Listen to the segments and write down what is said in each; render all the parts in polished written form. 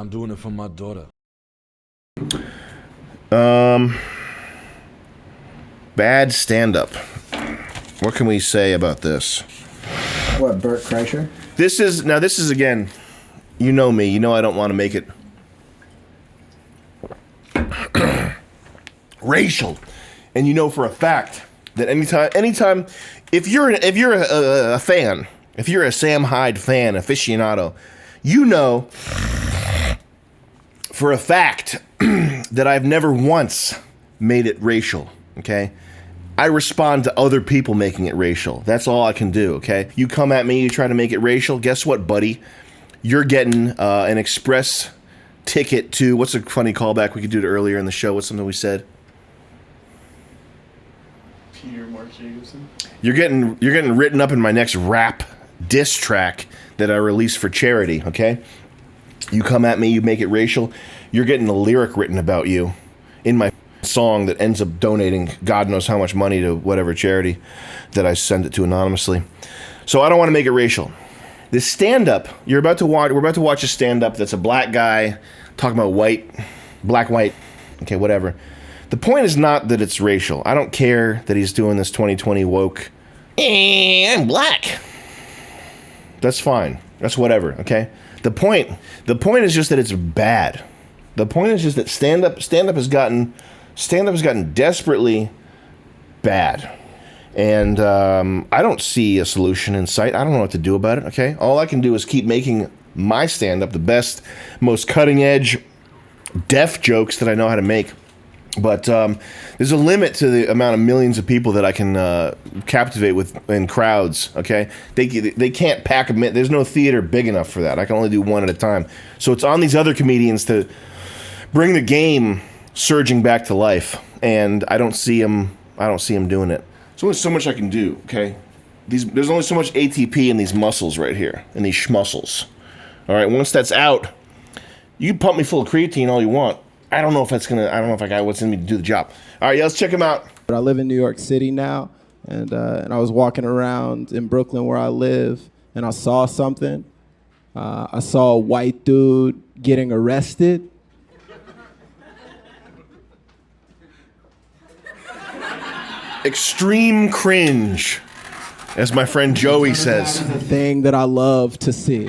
I'm doing it for my daughter. Bad stand-up. What can we say about this? What, Bert Kreischer? This is again, you know me, you know I don't want to make it racial. And you know for a fact that anytime if you're a fan, if you're a Sam Hyde fan, aficionado, you know for a fact that I've never once made it racial, okay? I respond to other people making it racial. That's all I can do, okay? You come at me, you try to make it racial, guess what, buddy? You're getting an express ticket to, what's a funny callback we could do to earlier in the show? What's something we said? Peter Mark Jacobson. You're getting written up in my next rap diss track that I release for charity, okay? You come at me, you make it racial, you're getting a lyric written about you in my song that ends up donating God knows how much money to whatever charity that I send it to anonymously. So I don't want to make it racial. This stand-up, we're about to watch a stand-up that's a black guy talking about black, white, okay, whatever. The point is not that it's racial. I don't care that he's doing this 2020 woke, I'm black. That's fine. That's whatever, okay? The point is just that it's bad. The point is just that stand-up has gotten desperately bad. And I don't see a solution in sight. I don't know what to do about it, okay? All I can do is keep making my stand-up the best, most cutting-edge, deaf jokes that I know how to make. But there's a limit to the amount of millions of people that I can captivate in crowds, okay? They can't pack a there's no theater big enough for that. I can only do one at a time. So it's on these other comedians to bring the game surging back to life, and I don't see them doing it. There's only so much I can do, okay? There's only so much ATP in these muscles right here, in these schmuscles. All right, once that's out, you can pump me full of creatine all you want. I don't know if I got what's in me to do the job. All right, yeah, let's check him out. I live in New York City now, and I was walking around in Brooklyn where I live, and I saw something. I saw a white dude getting arrested. Extreme cringe, as my friend Joey says. That is a thing that I love to see.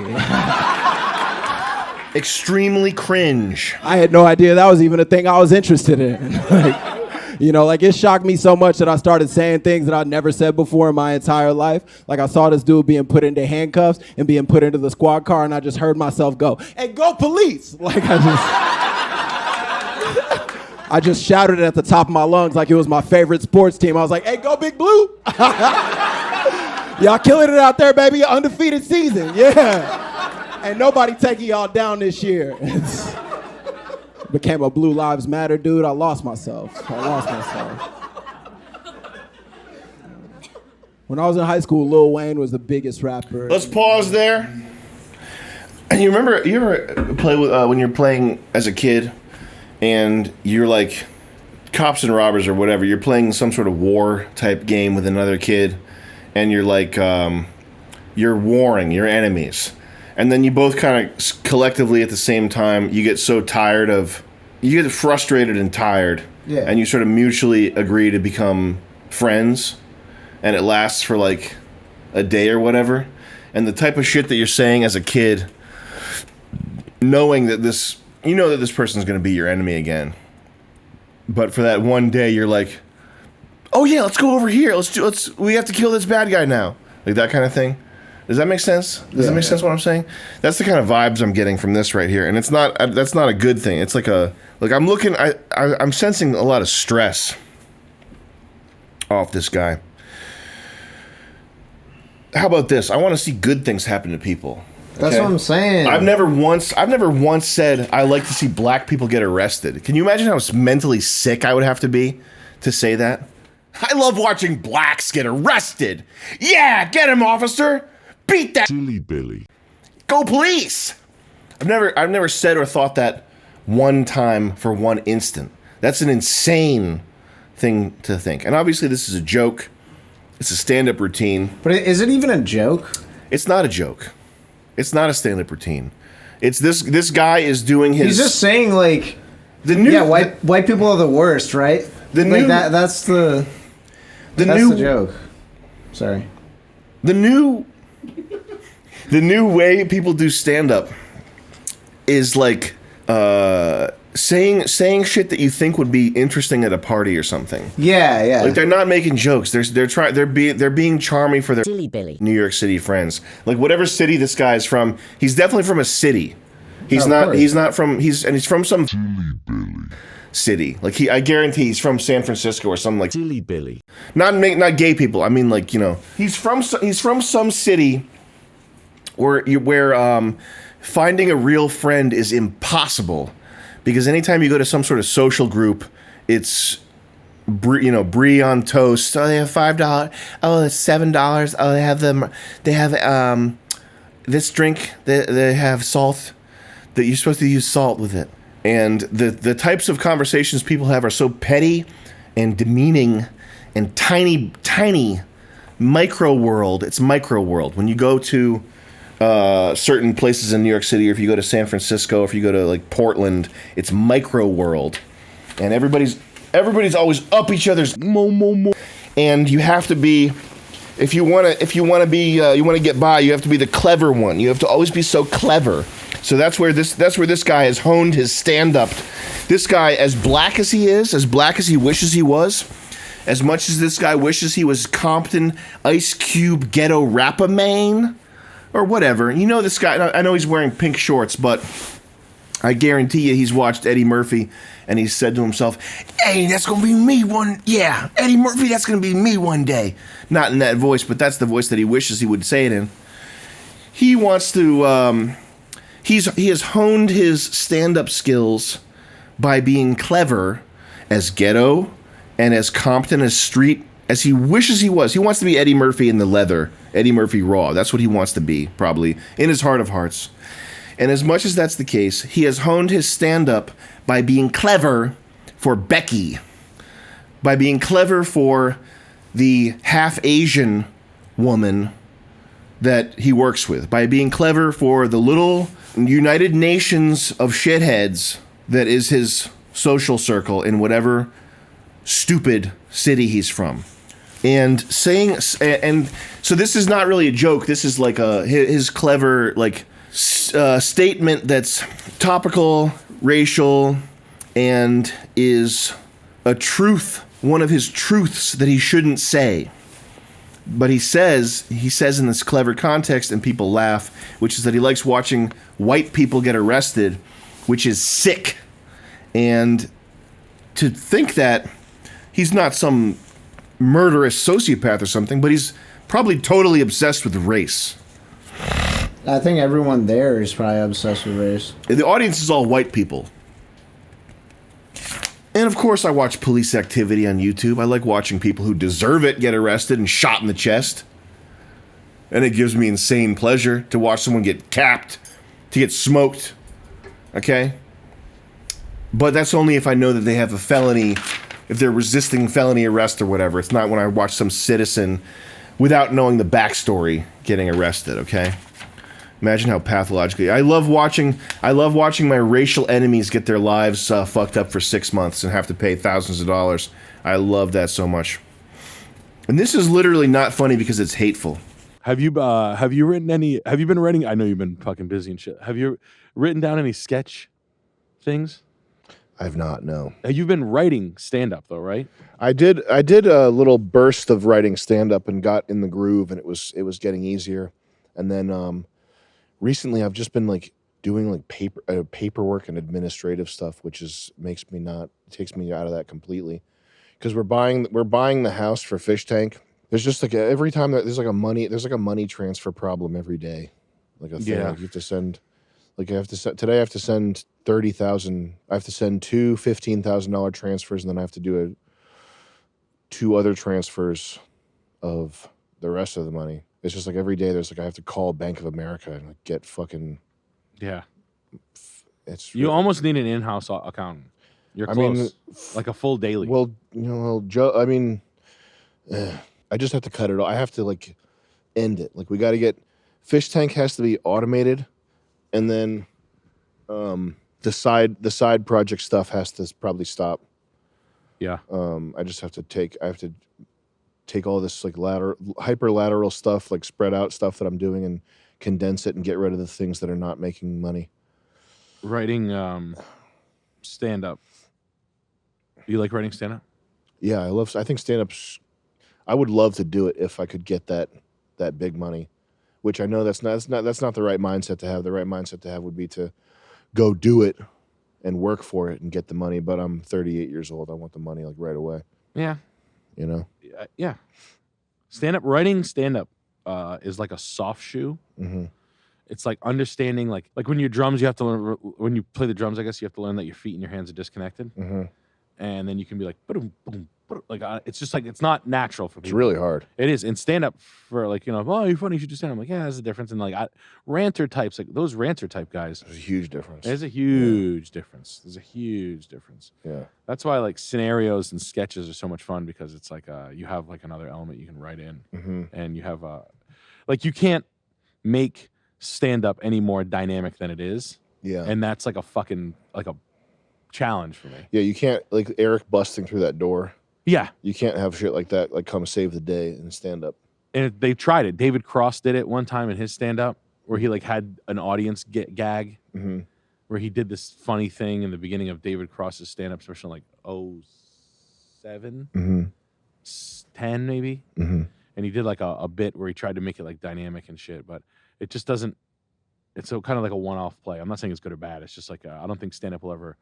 Extremely cringe. I had no idea that was even a thing I was interested in. It shocked me so much that I started saying things that I'd never said before in my entire life. Like I saw this dude being put into handcuffs and being put into the squad car, and I just heard myself go, "Hey, go police!" Like I just shouted it at the top of my lungs like it was my favorite sports team. I was like, "Hey, go Big Blue!" Y'all killing it out there, baby. Undefeated season, yeah. Ain't nobody taking y'all down this year. Became a Blue Lives Matter dude. I lost myself. When I was in high school, Lil Wayne was the biggest rapper. Let's pause there. And you ever play with when you're playing as a kid, and you're like cops and robbers or whatever. You're playing some sort of war type game with another kid, and you're like you're warring your enemies. And then you both kind of collectively at the same time, you get frustrated and tired. Yeah. And you sort of mutually agree to become friends. And it lasts for like a day or whatever. And the type of shit that you're saying as a kid, knowing that this person's going to be your enemy again. But for that one day, you're like, oh yeah, let's go over here. We have to kill this bad guy now. Like that kind of thing. Does that make sense? Does that make sense what I'm saying? That's the kind of vibes I'm getting from this right here. And that's not a good thing. It's like I'm sensing a lot of stress off this guy. How about this? I want to see good things happen to people. Okay? That's what I'm saying. I've never once said I like to see black people get arrested. Can you imagine how mentally sick I would have to be to say that? I love watching blacks get arrested. Yeah, get him, officer. Beat that silly Billy. Go police. I've never said or thought that one time for one instant. That's an insane thing to think. And obviously this is a joke. It's a stand-up routine. But is it even a joke? It's not a joke. It's not a stand-up routine. It's this guy is doing his. He's just saying like the new white people are the worst, right? The like new that's the joke. Sorry. The new way people do stand up is like saying shit that you think would be interesting at a party or something. Yeah. Like they're not making jokes. They're being charming for their Silly Billy. New York City friends. Like whatever city this guy's from, he's definitely from a city. He's from some city. Like I guarantee he's from San Francisco or something like Silly Billy. Not gay people. I mean, like, you know, he's from some city where finding a real friend is impossible, because anytime you go to some sort of social group, it's brie on toast. Oh, they have $5. Oh, it's $7. Oh, they have this drink. They have salt. That you're supposed to use salt with it. And the types of conversations people have are so petty and demeaning and tiny micro world. It's micro world. When you go to certain places in New York City, or if you go to San Francisco, or if you go to like Portland, it's micro world. And everybody's always up each other's mo. And you have to be, if you want to get by, you have to be the clever one. You have to always be so clever. So that's where this guy has honed his stand-up. This guy, as black as he is, as black as he wishes he was, as much as this guy wishes he was Compton Ice Cube Ghetto Rapper Man, or whatever. You know this guy, I know he's wearing pink shorts, but I guarantee you he's watched Eddie Murphy, and he's said to himself, hey, that's going to be me Eddie Murphy, that's going to be me one day. Not in that voice, but that's the voice that he wishes he would say it in. He wants to... He has honed his stand-up skills by being clever, as ghetto and as Compton, as street, as he wishes he was. He wants to be Eddie Murphy in the leather, Eddie Murphy raw. That's what he wants to be, probably, in his heart of hearts. And as much as that's the case, he has honed his stand-up by being clever for Becky, by being clever for the half-Asian woman that he works with, by being clever for the little United Nations of shitheads that is his social circle in whatever stupid city he's from. And so this is not really a joke. This is like his clever statement that's topical, racial, and is a truth, one of his truths that he shouldn't say. But he says in this clever context, and people laugh, which is that he likes watching white people get arrested, which is sick. And to think that he's not some murderous sociopath or something, but he's probably totally obsessed with race. I think everyone there is probably obsessed with race. The audience is all white people. And of course I watch police activity on YouTube. I like watching people who deserve it get arrested and shot in the chest. And it gives me insane pleasure to watch someone get capped, to get smoked. Okay? But that's only if I know that they have a felony, if they're resisting felony arrest or whatever. It's not when I watch some citizen without knowing the backstory getting arrested, okay? Imagine how pathologically... I love watching my racial enemies get their lives fucked up for 6 months and have to pay thousands of dollars. I love that so much. And this is literally not funny because it's hateful. Have you written any... Have you been writing... I know you've been fucking busy and shit. Have you written down any sketch things? I've not, no. You've been writing stand-up, though, right? I did a little burst of writing stand-up and got in the groove, and it was getting easier. And then... recently, I've just been doing paperwork and administrative stuff, which takes me out of that completely. Because we're buying the house for Fish Tank. There's just every time there's a money transfer problem every day, like a thing. Yeah. Like you have to send, today I have to send $30,000. I have to send two $15,000 transfers, and then I have to do two other transfers of the rest of the money. It's just every day there's I have to call Bank of America and get fucking... Yeah. You almost need an in-house accountant. You're close. Like a full daily. Well, Joe, I mean, I just have to cut it off. I have to end it. We got to get... Fish Tank has to be automated, and then The side project stuff has to probably stop. Yeah. I have to take all this like hyperlateral stuff, like spread out stuff that I'm doing, and condense it and get rid of the things that are not making money. Writing stand up. Do you like writing stand up? Yeah, I think stand up's. I would love to do it if I could get that big money, which I know that's not the right mindset to have. The right mindset to have would be to go do it and work for it and get the money. But I'm 38 years old. I want the money like right away. Yeah. You know? Yeah. Writing stand up is like a soft shoe. Mm-hmm. It's like understanding, like when you're drums, you have to learn, when you play the drums, I guess you have to learn that your feet and your hands are disconnected. Mm-hmm. And then you can be like, boom, boom, boom. Like, it's just like, it's not natural for people. It's really hard. It is. And stand up for like, oh, you're funny, you should do stand up. I'm like, yeah, there's a difference. And like ranter types, like those ranter type guys. There's a huge difference. There's a huge difference. There's a huge difference. Yeah. That's why like scenarios and sketches are so much fun, because it's like you have like another element you can write in. Mm-hmm. And you have like you can't make stand up any more dynamic than it is. Yeah. And that's like a fucking like a challenge for me. Yeah, you can't, like Eric busting through that door. Yeah. You can't have shit like that like come save the day in stand up. And they tried it. David Cross did it one time in his stand up where he like had an audience gag. Mm-hmm. Where he did this funny thing in the beginning of David Cross's stand-up special, like 07, mm-hmm. 10 maybe. Mm-hmm. And he did like a bit where he tried to make it like dynamic and shit, but it just doesn't. It's so kind of like a one-off play. I'm not saying it's good or bad. It's just like I don't think stand-up will ever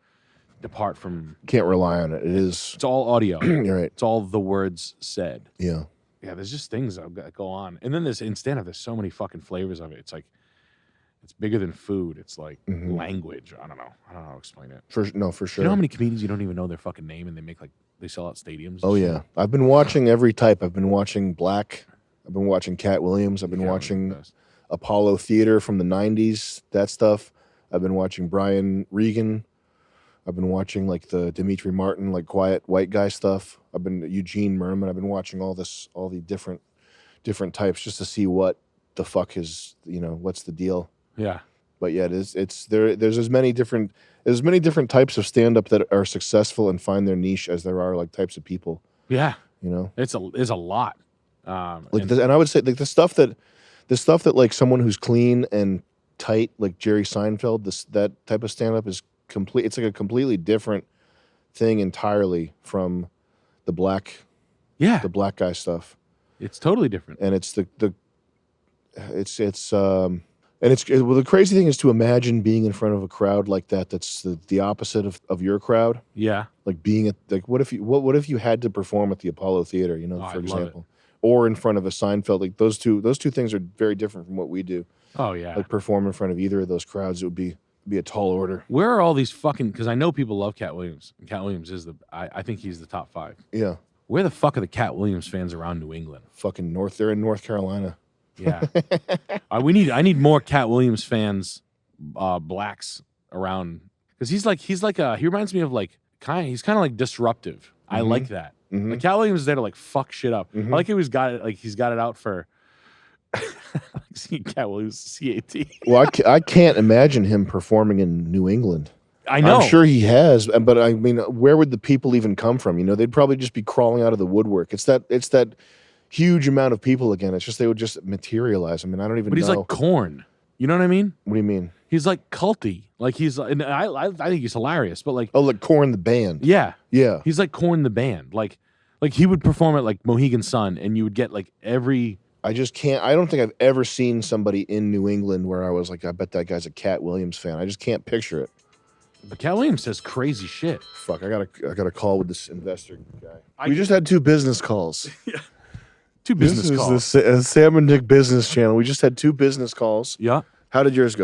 depart from. Can't rely on it. It's all audio. You're right. It's all the words said. Yeah. Yeah. There's just things that go on, and then in stand-up, there's so many fucking flavors of it. It's like. It's bigger than food. It's like language. I don't know how to explain it. For sure. You know how many comedians you don't even know their fucking name, and they sell out stadiums? Oh yeah, I've been watching every type. I've been watching Black. I've been watching Cat Williams. I've been watching Apollo Theater from the '90s. That stuff. I've been watching Brian Regan. I've been watching like the Demetri Martin, like quiet white guy stuff. I've been Eugene Mirman. I've been watching all the different types just to see what the fuck is, what's the deal. Yeah, but yeah, there's as many different types of stand up that are successful and find their niche as there are like types of people. Yeah, it's a lot. And I would say like the stuff that like someone who's clean and tight like Jerry Seinfeld, that type of stand up is complete. It's like a completely different thing entirely from the black guy stuff. It's totally different, and it's the crazy thing is to imagine being in front of a crowd like that. That's the opposite of your crowd. Yeah. Like being at like what if you had to perform at the Apollo Theater, for example, or in front of a Seinfeld. Like those two things are very different from what we do. Oh yeah. Like perform in front of either of those crowds, it would be a tall order. Where are all these fucking? Because I know people love Cat Williams. And Cat Williams is I think he's the top 5. Yeah. Where the fuck are the Cat Williams fans around New England? Fucking they're in North Carolina. Yeah, I need more Cat Williams fans, blacks around, because he reminds me of he's kind of like disruptive. I like that. Mm-hmm. Like Cat Williams is there to like fuck shit up. I like he's got it out for. Seeing Cat Williams CAT. Well, I can't imagine him performing in New England. I know. I'm sure he has, but I mean, where would the people even come from? They'd probably just be crawling out of the woodwork. It's that huge amount of people again. It's just they would just materialize. I mean, I don't even know. But he's like Korn. You know what I mean? What do you mean? He's like culty. Like and I think he's hilarious. But like Korn the band. Yeah. Yeah. He's like Korn the band. Like he would perform at like Mohegan Sun, and you would get like every. I just can't. I don't think I've ever seen somebody in New England where I was like, I bet that guy's a Cat Williams fan. I just can't picture it. But Cat Williams says crazy shit. Fuck, I got a call with this investor guy. We just had 2 business calls. Yeah. 2 business calls. This is the Sam and Nick business channel. We just had 2 business calls. Yeah. How did yours go?